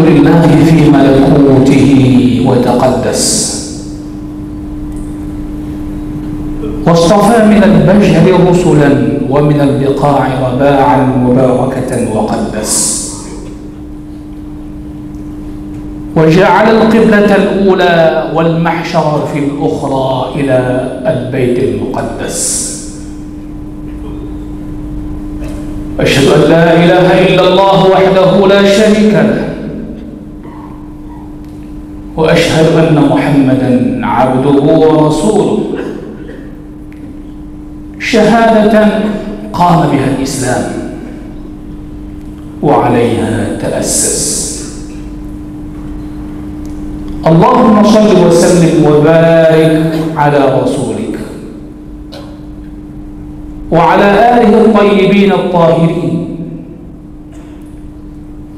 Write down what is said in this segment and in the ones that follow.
لله في ملكوته وتقدس، واصطفى من البشر رسلا ومن البقاع رباعا مباركة وقدس، وجعل القبلة الأولى والمحشر في الأخرى إلى البيت المقدس. أشهد أن لا إله إلا الله وحده لا شريك له، وأشهد أن محمدا عبده ورسوله، شهادة قام بها الإسلام وعليها تأسس. اللهم صل وسلم وبارك على رسولك وعلى آله الطيبين الطاهرين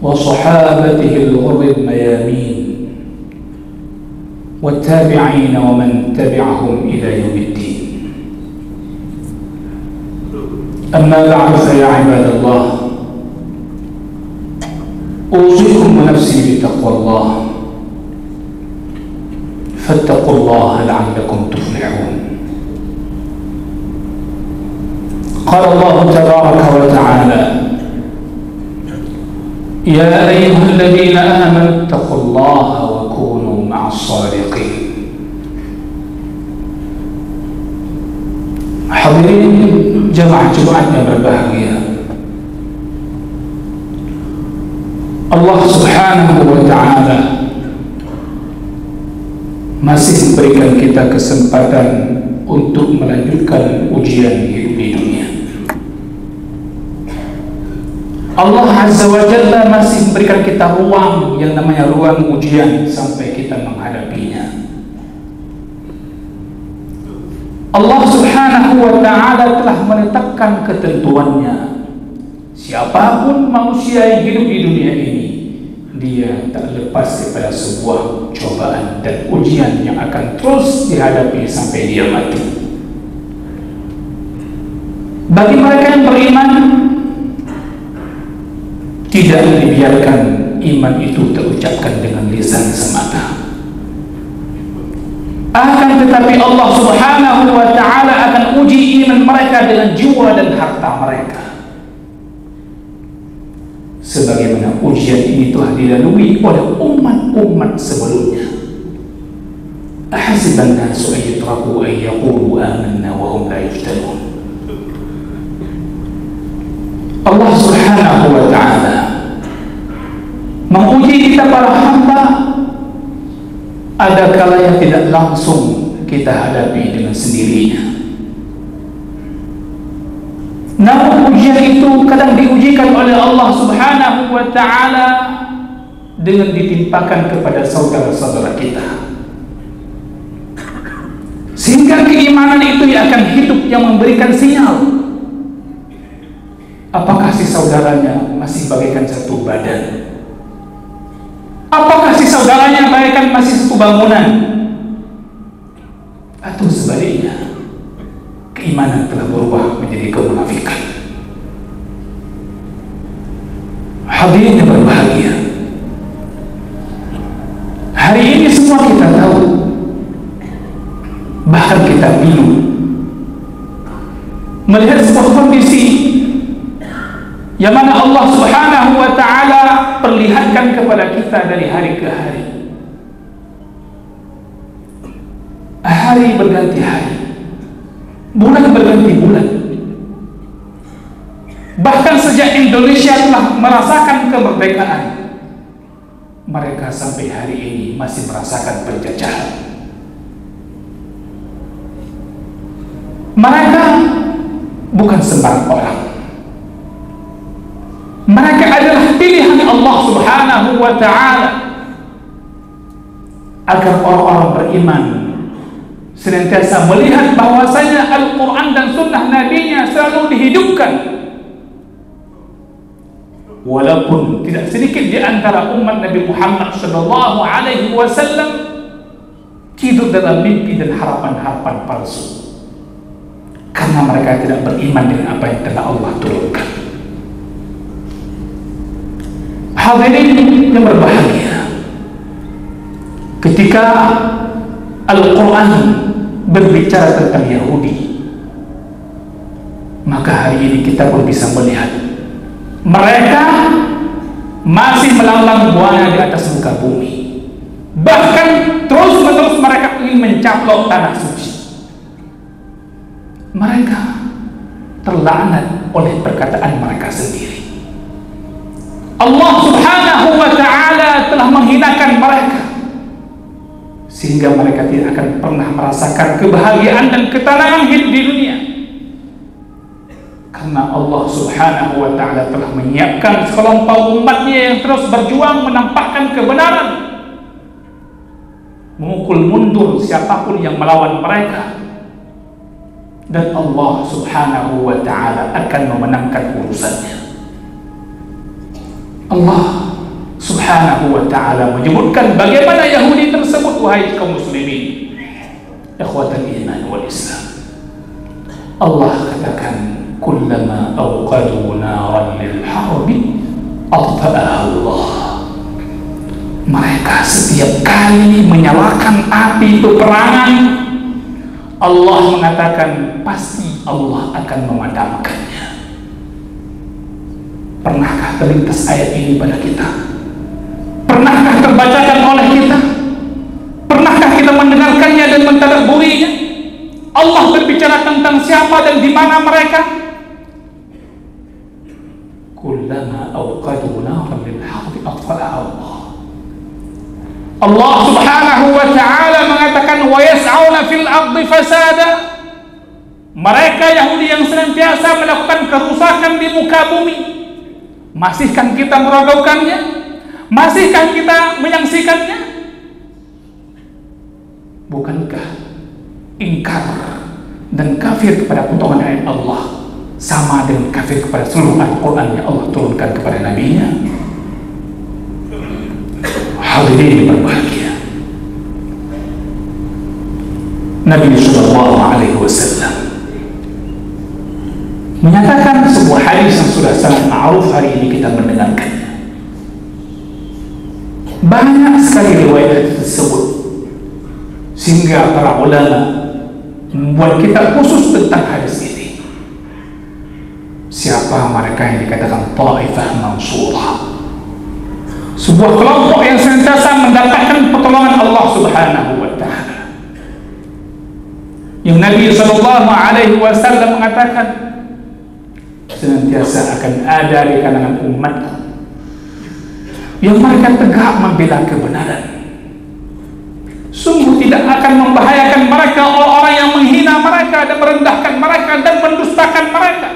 وصحابته الغر الميامين والتابعين ومن تبعهم إلى يوم الدين. أما بعد، فيا عباد الله، أوصيكم ونفسي بتقوى الله، فاتقوا الله لعلكم تفلحون. قال الله تبارك وتعالى: يا أيها الذين آمنوا اتقوا الله وكونوا مع الصادقين. Hadirin jemaah Jumat yang berbahagia, Allah Subhanahu wa Ta'ala masih memberikan kita kesempatan untuk melanjutkan ujian hidup di dunia. Allah Azza wa Jalla masih memberikan kita ruang yang namanya ruang ujian sampai kita menghadapinya. Allah Subhanahu wa Ta'ala telah menetapkan ketentuannya. Siapapun manusia yang hidup di dunia ini, dia tak lepas daripada sebuah cobaan dan ujian yang akan terus dihadapi sampai dia mati. Bagi mereka yang beriman, tidak dibiarkan iman itu terucapkan dengan lisan semata. Akan tetapi Allah Subhanahu wa Ta'ala akan uji iman mereka dengan jiwa dan harta mereka. Sebagaimana ujian ini telah dilalui oleh umat-umat sebelumnya. Ahasiban nasu an yutraku an yaqulu amanna wa hum la yuftanun. Allah Subhanahu wa Ta'ala menguji kita para hamba. Ada kalanya tidak langsung kita hadapi dengan sendirinya. Namun ujian itu kadang diujikan oleh Allah Subhanahu wa Ta'ala dengan ditimpakan kepada saudara-saudara kita, sehingga keimanan itu akan hidup yang memberikan sinyal. Apakah si saudaranya masih bagaikan satu badan? Apakah si saudaranya bagaikan masih satu bangunan? Atau sebaliknya, keimanan telah berubah menjadi kemunafikan? Hadirin yang berbahagia, hari ini semua kita tahu, bahkan kita bingung melihat sebuah kondisi yang mana Allah Subhanahu wa Ta'ala perlihatkan kepada kita dari hari ke hari. Hari berganti hari, bulan berganti bulan. Bahkan sejak Indonesia telah merasakan kemerdekaan, mereka sampai hari ini masih merasakan penjajahan. Mereka bukan sembarang orang. Mereka adalah pilihan Allah Subhanahu wa Ta'ala agar orang-orang beriman senantiasa melihat bahwasanya Al-Quran dan Sunnah Nabi-Nya selalu dihidupkan. Walaupun tidak sedikit di antara umat Nabi Muhammad Sallallahu Alaihi Wasallam tidur dalam mimpi dan harapan-harapan palsu, karena mereka tidak beriman dengan apa yang telah Allah turunkan. Hadirin yang berbahagia, ketika Al-Quran berbicara tentang Yahudi, maka hari ini kita pun bisa melihat mereka masih melanglang buana di atas muka bumi. Bahkan terus-menerus mereka ingin mencaplok tanah suci. Mereka terlaknat oleh perkataan mereka sendiri. Allah Subhanahu wa ta'ala telah menghinakan mereka, sehingga mereka tidak akan pernah merasakan kebahagiaan dan ketenangan hidup di dunia. Karena Allah Subhanahu wa ta'ala telah menyiapkan sekelompok umatnya yang terus berjuang menampakkan kebenaran, memukul mundur siapapun yang melawan mereka, dan Allah Subhanahu wa ta'ala akan memenangkan urusannya. Allah Subhanahu wa ta'ala menyebutkan bagaimana Yahudi tersebut, wahai kaum muslimin, ikhwatal iman wal Islam. Allah katakan, kullama awqadu naran lil harbi atfa'aha Allah. Mereka setiap kali menyalakan api peperangan, Allah mengatakan pasti Allah akan memadamkannya. Pernahkah terlintas ayat ini pada kita? Pernahkah terbacakan oleh kita? Pernahkah kita mendengarkannya dan mentadabburinya? Allah berbicara tentang siapa dan di mana mereka. Kullama awqadu naran lil harbi atfa'aha Allah. Allah Subhanahu wa ta'ala mengatakan wa yas'auna fil ardi fasada. Mereka Yahudi yang senantiasa melakukan kerusakan di muka bumi, masihkah kita meragaukannya? Masihkah kita menyaksikannya? Bukankah ingkar dan kafir kepada potongan ayat Allah sama dengan kafir kepada seluruh Al-Quran yang Allah turunkan kepada Nabi-Nya? Hadirin berbahagia, Nabi Sallallahu Alaihi Wasallam menyatakan sebuah hadis yang sudah sangat ma'ruf, hari ini kita mendengarkannya. Banyak sekali riwayat tersebut, sehingga para ulama membuat kitab khusus tentang hadis ini. Siapa mereka yang dikatakan Ta'ifah Mansurah, sebuah kelompok yang senantiasa mendapatkan pertolongan Allah Subhanahu wa ta'ala, yang Nabi Sallallahu Alaihi Wasallam mengatakan senantiasa akan ada di kalangan umatku yang mereka tegak membela kebenaran. Sungguh tidak akan membahayakan mereka orang-orang yang menghina mereka dan merendahkan mereka dan mendustakan mereka.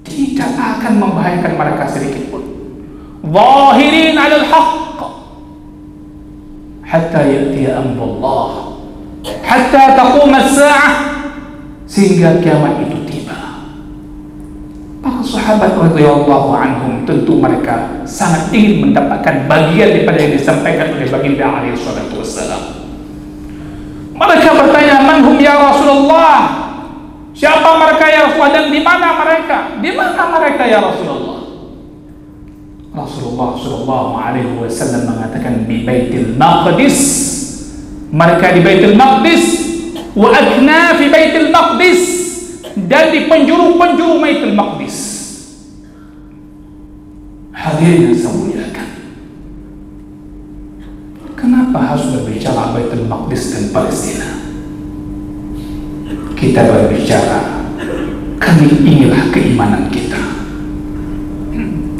Tidak akan membahayakan mereka sedikit pun. Zahirin 'alal haqq hatta ya'tiya amrullah, hatta taqum as-sa'ah, sehingga kiamat itu tiba. Para sahabat radhiyallahu anhum tentu mereka sangat ingin mendapatkan bagian daripada yang disampaikan oleh baginda alaihi salatu wassalam. Mereka bertanya, "Man hum ya Rasulullah?" Siapa mereka ya Rasulullah, dan di mana mereka? Di mana mereka ya Rasulullah? Rasulullah sallallahu alaihi wasallam mengatakan di Baitul Maqdis. Mereka di Baitul Maqdis, wa adna fi Baitul Maqdis, dan di penjuru-penjuru Baitul Maqdis. Hadirin yang saya muliakan, kenapa harus berbicara Baitul Maqdis dan Palestina? Kita berbicara karena inilah keimanan kita.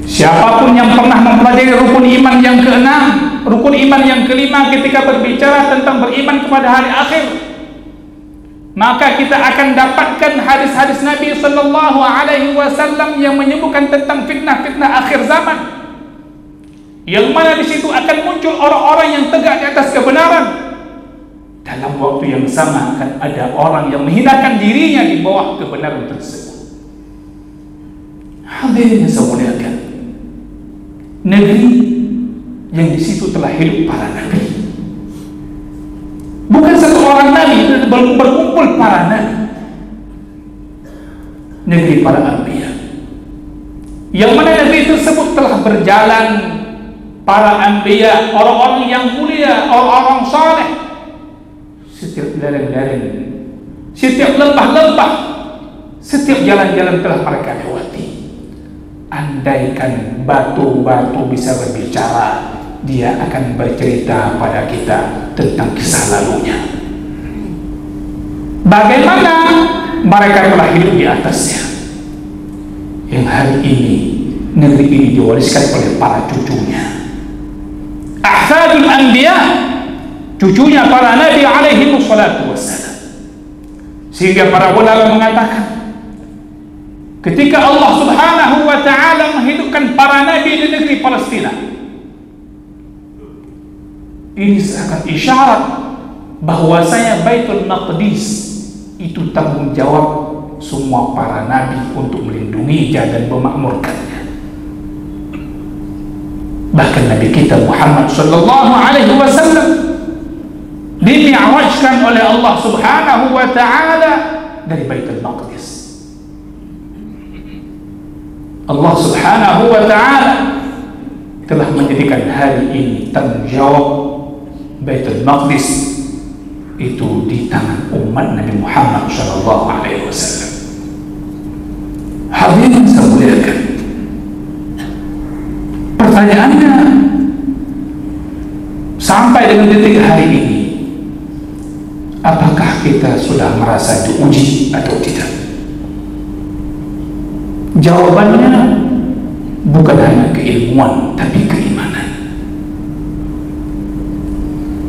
Siapapun yang pernah mempelajari rukun iman yang keenam, rukun iman yang kelima, ketika berbicara tentang beriman kepada hari akhir, maka kita akan dapatkan hadis-hadis Nabi Sallallahu Alaihi Wasallam yang menyebutkan tentang fitnah-fitnah akhir zaman, yang mana di situ akan muncul orang-orang yang tegak di atas kebenaran. Dalam waktu yang sama akan ada orang yang menghinakan dirinya di bawah kebenaran tersebut. Hadirin yang saya muliakan, negeri yang di situ telah hidup para nabi, bukan satu orang nabi, berkumpul para nabi, negeri para anbiya, yang mana negeri tersebut telah berjalan para anbiya, orang-orang yang mulia, orang-orang saleh. Setiap lereng-lereng, setiap lembah-lembah, setiap jalan-jalan telah mereka lewati. Andaikan batu-batu bisa berbicara, dia akan bercerita pada kita tentang kisah lalunya. Bagaimana mereka telah hidup di atasnya. Yang hari ini negeri ini diwariskan oleh para cucunya, ahfadul anbiya, cucunya para nabi alaihi wassalatu wassalam. Sehingga para ulama mengatakan, ketika Allah subhanahu wa ta'ala menghidupkan para nabi di negeri Palestina, ini seakan isyarat bahwasanya Baitul Maqdis itu tanggung jawab semua para nabi untuk melindunginya dan memakmurkannya. Bahkan Nabi kita Muhammad sallallahu alaihi wasallam dimi'rajkan oleh Allah subhanahu wa ta'ala dari Baitul Maqdis. Allah subhanahu wa ta'ala telah menjadikan hari ini tanggung jawab Baitul Maqdis itu di tangan umat Nabi Muhammad sallallahu alaihi wasallam. Hadirin saya muliakan, pertanyaannya, sampai dengan detik hari ini, apakah kita sudah merasa diuji atau tidak? Jawabannya bukan hanya keilmuan, tapi keimanan.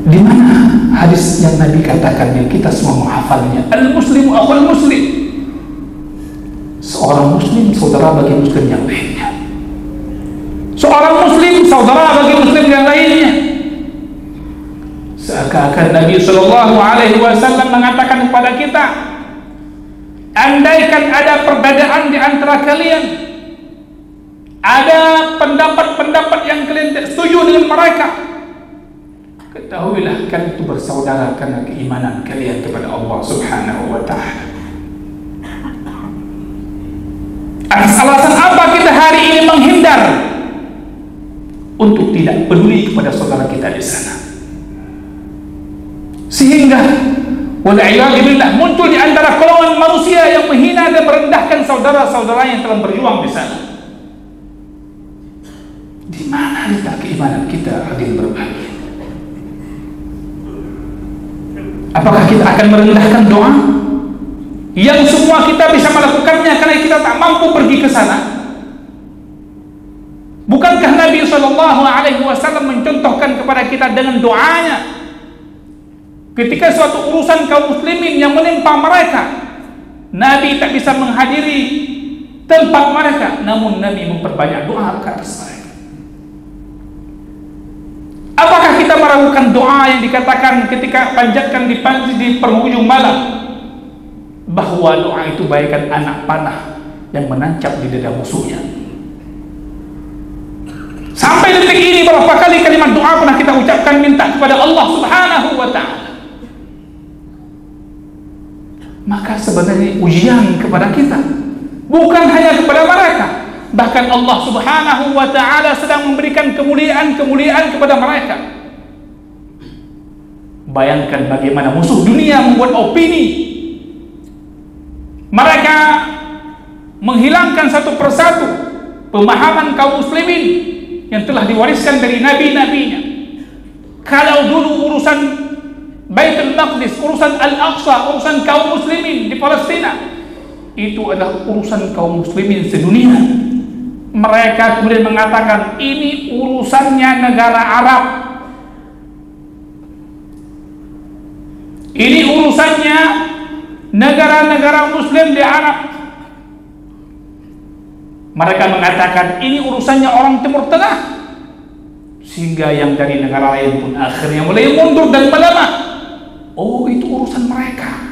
Di mana hadis yang Nabi katakan yang kita semua menghafalnya, al-muslimu akhul muslim, seorang muslim saudara bagi muslim yang lainnya. Seorang muslim saudara bagi muslim yang lainnya. Seakan-akan Nabi sallallahu alaihi wasallam mengatakan kepada kita, andaikan ada perbedaan di antara kalian, ada pendapat-pendapat yang kalian tidak setuju dengan mereka, ketahuilah kalian itu bersaudara karena keimanan kalian kepada Allah subhanahu wa ta'ala. Alasan apa kita hari ini menghindar untuk tidak peduli kepada saudara kita di sana, sehingga wala'iyadzubillah muncul di antara golongan manusia yang menghina dan merendahkan saudara-saudara yang telah berjuang di sana. Di mana letak keimanan kita, hadirin berbahagia? Apakah kita akan merendahkan doa yang semua kita bisa melakukannya karena kita tak mampu pergi ke sana? Bukankah Nabi SAW mencontohkan kepada kita dengan doanya ketika suatu urusan kaum muslimin yang menimpa mereka, Nabi tak bisa menghadiri tempat mereka, namun Nabi memperbanyak doa ke atas mereka. Apakah kita meragukan doa yang dikatakan ketika panjatkan di penghujung malam, bahwa doa itu bagaikan anak panah yang menancap di dada musuhnya? Sampai detik ini berapa kali kalimat doa pernah kita ucapkan minta kepada Allah subhanahu wa ta'ala? Maka sebenarnya ujian kepada kita, bukan hanya kepada mereka, bahkan Allah subhanahu wa ta'ala sedang memberikan kemuliaan-kemuliaan kepada mereka. Bayangkan bagaimana musuh dunia membuat opini, mereka menghilangkan satu persatu pemahaman kaum muslimin yang telah diwariskan dari nabi-nabinya. Kalau dulu urusan Baitul Maqdis, urusan Al-Aqsa, urusan kaum muslimin di Palestina, itu adalah urusan kaum muslimin sedunia, mereka kemudian mengatakan ini urusannya negara Arab, ini urusannya negara-negara muslim di Arab. Mereka mengatakan ini urusannya orang Timur Tengah, sehingga yang dari negara lain pun akhirnya mulai mundur dan melemah. Oh, itu urusan mereka.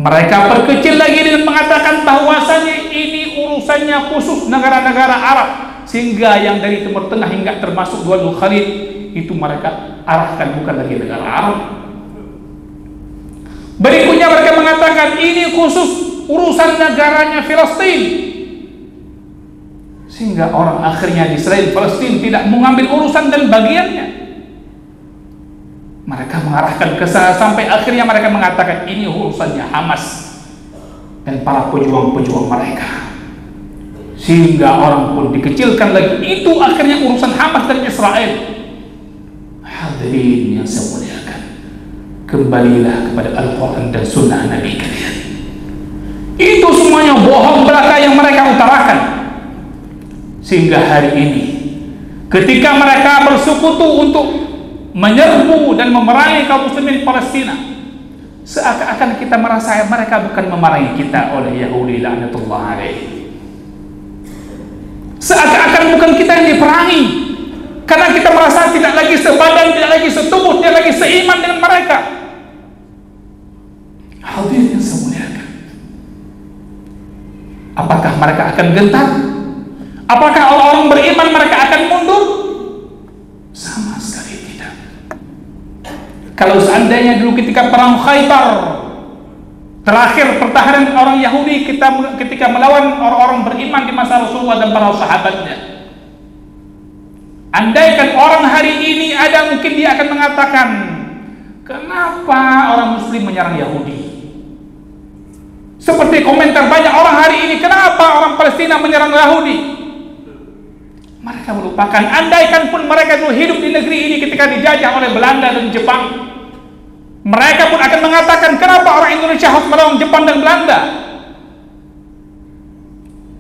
Mereka perkecil lagi dengan mengatakan bahwasanya ini urusannya khusus negara-negara Arab, sehingga yang dari Timur Tengah hingga termasuk Dua Khalid itu mereka arahkan bukan lagi negara Arab. Berikutnya mereka mengatakan ini khusus urusan negaranya Filistin, sehingga orang akhirnya di Israel Palestina tidak mengambil urusan dan bagiannya. Mereka mengarahkan ke sana sampai akhirnya mereka mengatakan ini urusannya Hamas dan para pejuang-pejuang mereka, sehingga orang pun dikecilkan lagi. Itu akhirnya urusan Hamas dan Israel. Hadirin yang saya muliakan, kembalilah kepada Al-Quran dan Sunnah Nabi kalian. Itu semuanya bohong belaka yang mereka utarakan, sehingga hari ini ketika mereka bersekutu untuk menyerbu dan memerangi kaum muslimin Palestina, seakan-akan kita merasa mereka bukan memerangi kita oleh Yahudi laknatullah alaihi. Seakan-akan bukan kita yang diperangi, karena kita merasa tidak lagi sebadan, tidak lagi setubuh, tidak lagi seiman dengan mereka. Hadirin yang saya muliakan, apakah mereka akan gentar? Apakah orang-orang beriman mereka akan mundur? Sama sekali tidak. Kalau seandainya dulu ketika perang Khaybar, terakhir pertahanan orang Yahudi ketika melawan orang-orang beriman di masa Rasulullah dan para sahabatnya, andaikan orang hari ini ada, mungkin dia akan mengatakan, kenapa orang muslim menyerang Yahudi? Seperti komentar banyak orang hari ini, kenapa orang Palestina menyerang Yahudi? Mereka melupakan, andaikan pun mereka dulu hidup di negeri ini ketika dijajah oleh Belanda dan Jepang, mereka pun akan mengatakan, kenapa orang Indonesia harus melawan Jepang dan Belanda?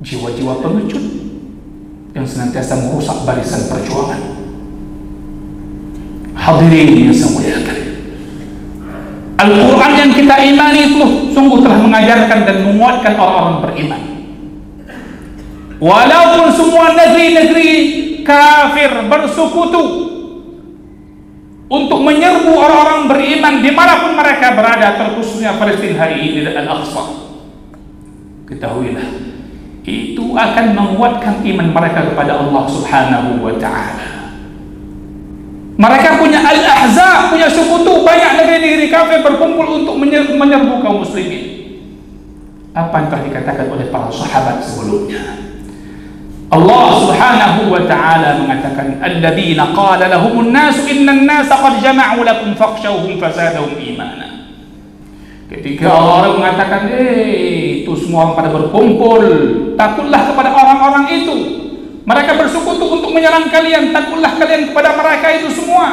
Jiwa-jiwa pengecut yang senantiasa merusak barisan perjuangan. Hadirin yang saya muliakan, Al-Quran yang kita imani itu sungguh telah mengajarkan dan menguatkan orang-orang beriman. Walaupun semua negeri-negeri kafir bersekutu untuk menyerbu orang-orang beriman dimanapun mereka berada, terkhususnya Palestina hari ini dan Al-Aqsa, ketahuilah itu akan menguatkan iman mereka kepada Allah Subhanahu wa ta'ala. Mereka punya Al-Ahzab, punya sekutu, banyak negeri-negeri kafir berkumpul untuk menyerbu kaum muslimin. Apa yang telah dikatakan oleh para sahabat sebelumnya? Allah Subhanahu wa ta'ala mengatakan, alladzina qala lahumun nasu innan nasa qad jama'u lakum fakhshawhum fazadahum imana. Ketika orang mengatakan, itu semua orang pada berkumpul, takutlah kepada orang-orang itu, mereka bersekutu untuk menyerang kalian, takutlah kalian kepada mereka itu semua.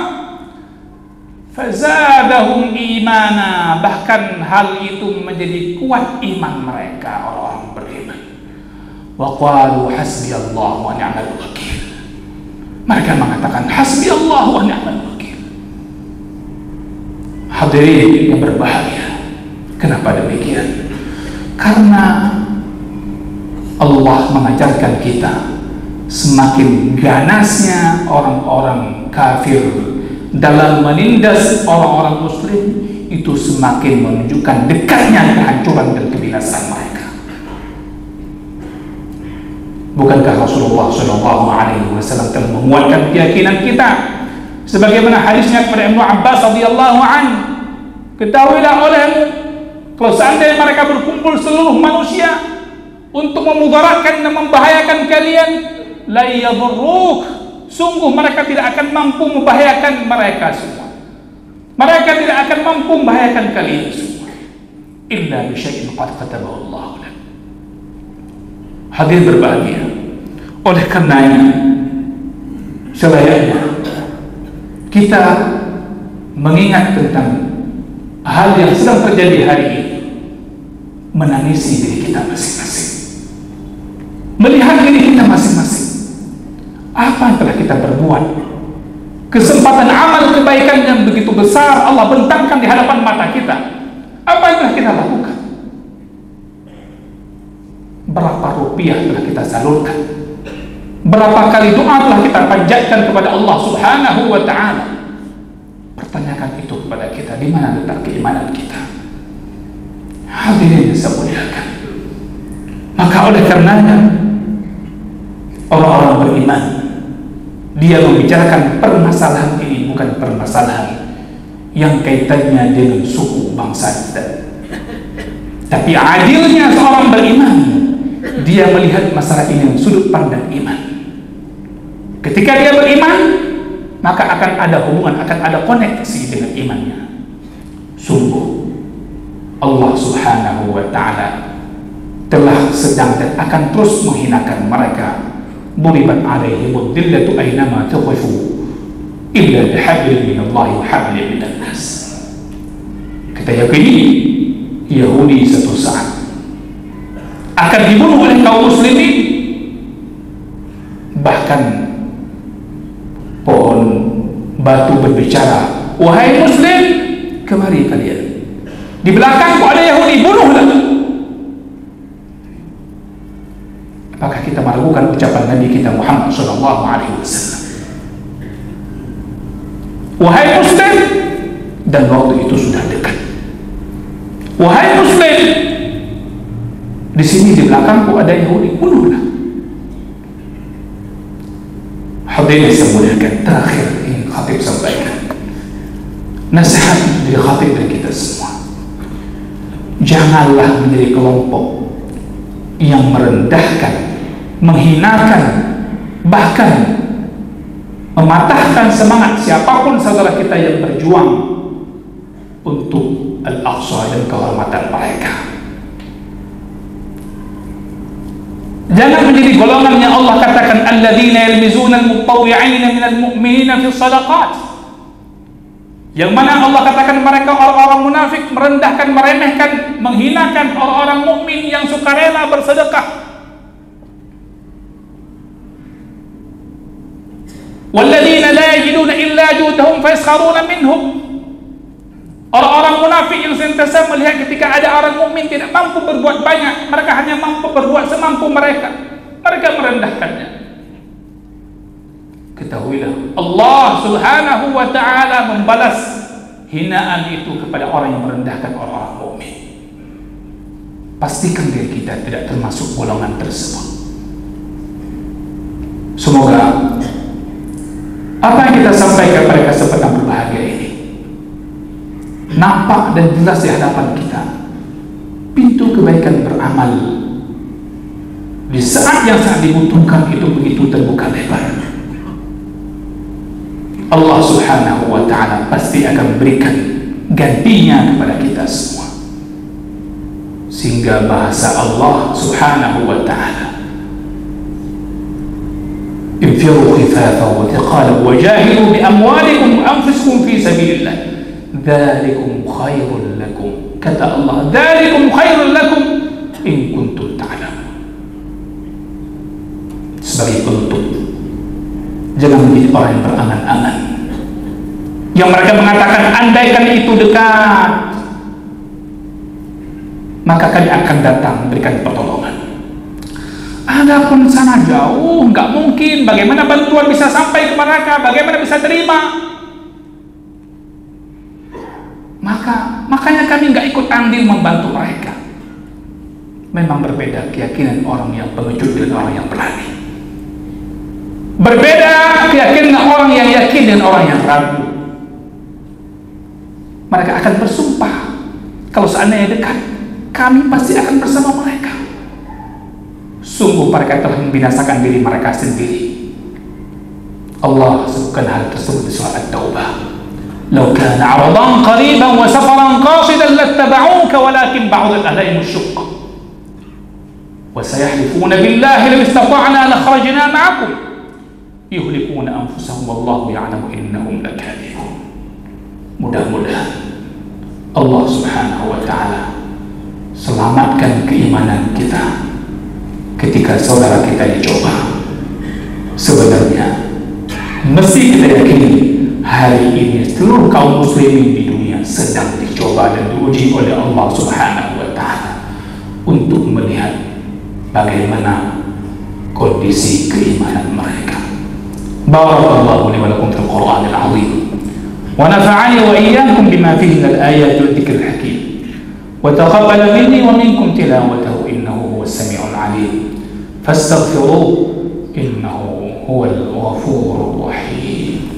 Fazadahum imana, bahkan hal itu menjadi kuat iman mereka, orang-orang beriman. Wa qalu hasbiyallahu wa ni'mal wakil. Mereka mengatakan hasbiyallahu wa ni'mal wakil. Hadirin yang berbahagia, kenapa demikian? Karena Allah mengajarkan kita, semakin ganasnya orang-orang kafir dalam menindas orang-orang muslim, itu semakin menunjukkan dekatnya kehancuran dan kebinasaan mereka. Bukankah Rasulullah SAW telah menguatkan keyakinan kita, sebagaimana hadisnya kepada Ibnu Abbas radhiyallahu anhu, ketahuilah olehmu, kalau seandainya mereka berkumpul seluruh manusia untuk memudaratkan dan membahayakan kalian, la yadurruk, sungguh mereka tidak akan mampu membahayakan mereka semua. Mereka tidak akan mampu membahayakan kalian semua, illa bi syai'in qad katabahu Allah. Hadir berbahagia, oleh karenanya selayaknya kita mengingat tentang hal yang sedang terjadi hari ini, menangisi diri kita masing-masing, melihat diri kita masing-masing, apa yang telah kita berbuat, kesempatan amal kebaikan yang begitu besar Allah bentangkan di hadapan mata kita, apa yang telah kita lakukan? Berapa rupiah telah kita salurkan? Berapa kali doa telah kita panjatkan kepada Allah Subhanahu wa ta'ala? Pertanyakan itu kepada kita, di mana letak keimanan kita? Hadirin saya muliakan. Maka oleh karenanya orang-orang beriman, dia membicarakan permasalahan ini bukan permasalahan yang kaitannya dengan suku bangsa kita, tapi adilnya seorang beriman, dia melihat masalah ini dari sudut pandang iman. Ketika dia beriman, maka akan ada hubungan, akan ada koneksi dengan imannya. Sungguh Allah Subhanahu wa ta'ala telah sedang dan akan terus menghinakan mereka. Duribat alaihimud dillatu aynama tuqifu illa bihablin minallahi wa hablin minan nas. Kita yakini Yahudi satu saat akan dibunuh oleh kaum muslimin, bahkan pohon batu berbicara, wahai muslim, kemari kalian, di belakangku ada Yahudi, bunuhlah. Apakah kita melakukan ucapan Nabi kita Muhammad sallallahu alaihi wasallam, wahai muslim, dan waktu itu sudah dekat, wahai muslim, di sini di belakangku ada Yahudi, bunuhlah. Hadirin yang muliakan, terakhir ingin khatib sampaikan nasihat dari khatib dari kita semua. Janganlah menjadi kelompok yang merendahkan, menghinakan, bahkan mematahkan semangat siapapun saudara kita yang berjuang untuk Al-Aqsa dan kehormatan mereka. Jangan menjadi golongan yang Allah katakan alladzina yalmizuna al-mutawwi'ina minal mu'minina fi shadaqat, yang mana Allah katakan mereka orang-orang munafik merendahkan, meremehkan, menghinakan orang-orang mukmin yang sukarela bersedekah. Walladzina la yajiduna illa juhdahum fayaskharuna minhum. Orang-orang munafik yang sentiasa melihat ketika ada orang mukmin tidak mampu berbuat banyak, mereka hanya mampu berbuat semampu mereka, mereka merendahkannya. Ketahuilah, Allah Subhanahu wa ta'ala membalas hinaan itu kepada orang yang merendahkan orang-orang mukmin. Pastikan diri kita tidak termasuk golongan tersebut. Semoga apa yang kita sampaikan pada kesempatan berbahagia ini nampak dan jelas di hadapan kita. Pintu kebaikan beramal di saat yang sangat dibutuhkan itu begitu terbuka lebar. Allah Subhanahu wa ta'ala pasti akan berikan gantinya kepada kita semua, sehingga bahasa Allah Subhanahu wa ta'ala, infiru khifafan wa thiqalan wajahidu bi amwalikum wa anfusikum fi sabilillah dzalikum khairul lakum. Kata Allah, dzalikum khairul lakum in kuntum ta'lamun. Sebagai penutup, jangan menjadi orang yang berangan-angan, yang mereka mengatakan andaikan itu dekat maka kami akan datang memberikan pertolongan. Adapun sana jauh, nggak mungkin. Bagaimana bantuan bisa sampai ke mereka? Bagaimana bisa terima? Makanya kami nggak ikut andil membantu mereka. Memang berbeda keyakinan orang yang pengecut dengan orang yang berani. Berbeda keyakinan orang yang yakin dan orang yang ragu. Mereka akan bersumpah, kalau seandainya dekat, kami pasti akan bersama mereka. Sungguh mereka telah membinasakan diri mereka sendiri. Allah sebutkan hal tersebut di surah At-Taubah. "Law kana 'aradan qariban wa safaran qasidan lattaba'uka walakin ba'udat alaihim asy-syaqqa wa sayahlifuna billahi law istata'na la kharajna ma'akum yuhlikuna anfusahum wallahu ya'lamu innahum lakadzibun." Mudah-mudahan Allah Subhanahu wa ta'ala selamatkan keimanan kita ketika saudara kita dicoba. Sebenarnya mesti kita yakini hari ini seluruh kaum muslimin di dunia sedang dicoba dan diuji oleh Allah Subhanahu wa ta'ala untuk melihat bagaimana kondisi keimanan mereka. Barakallahu li wa lakum fil Qur'anil 'azim wa nafa'ani wa iyyakum bima fihi minal ayati wa dzikril hakim wa taqabbal minni wa minkum tilawatahu innahu huwas sami'ul 'alim fastaghfiruhu innahu huwal ghafurur rahim.